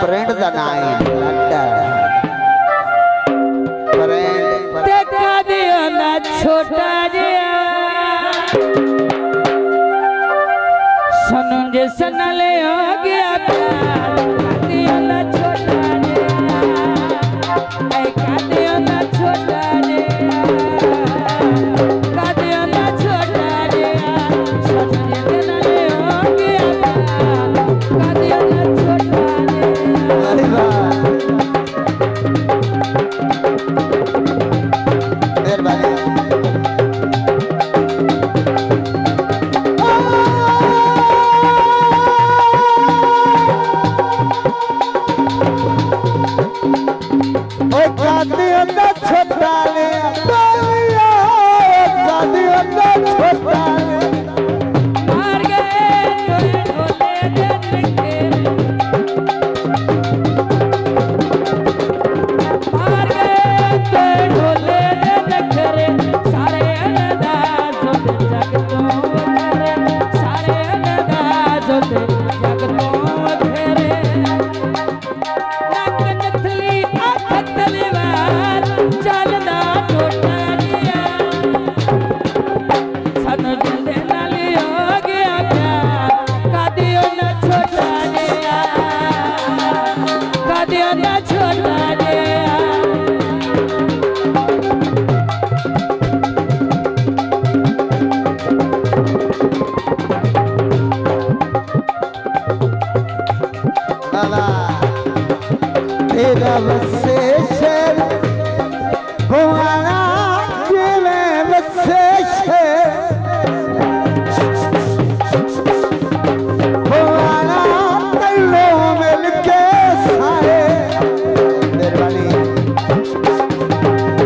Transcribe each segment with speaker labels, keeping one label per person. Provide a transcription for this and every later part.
Speaker 1: friend दा नाम friend
Speaker 2: देखा दियो ना छोटा जिया सुनो जे सनले हो गया प्यार दियो ना छोटा जिया ऐ का दियो ना छोटा जिया का दियो ना छोटा जिया सुनो जे सनले हो गया प्यार का दियो ना छोटा जिया
Speaker 1: अरे वाह तेरा बसे शर भवाना जिले बसे शर भवाना तैलो मिलके सारे दरबारी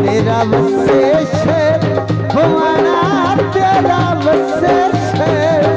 Speaker 1: तेरा बसे शर भवाना तेरा बसे शर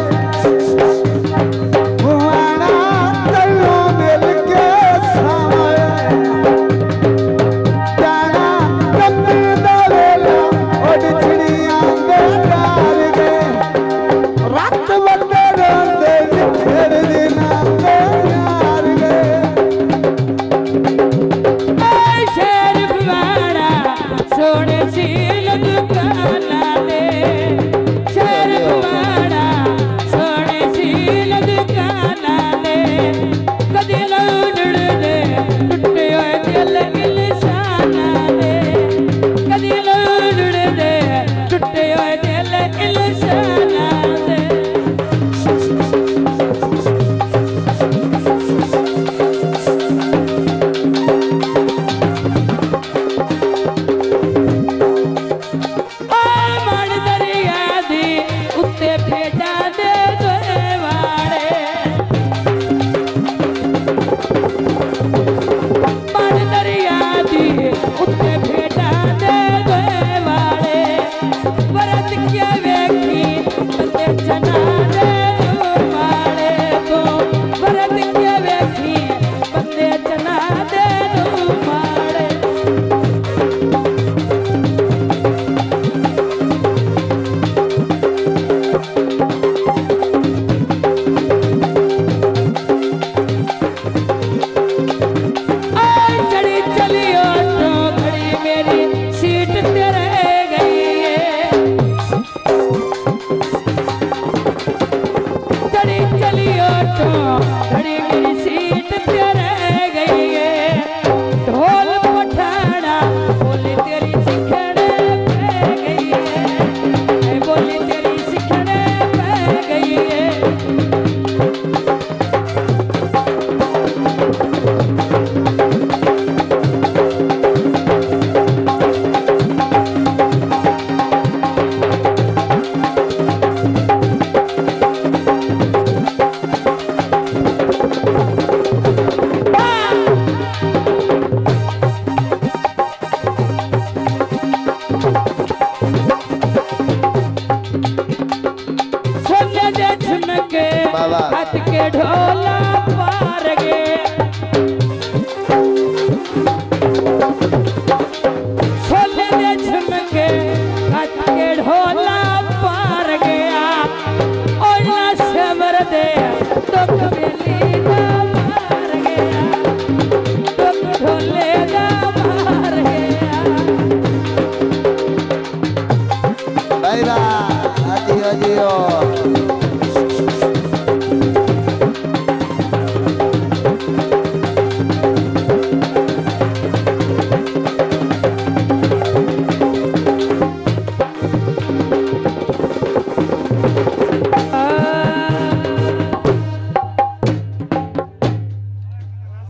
Speaker 1: दियो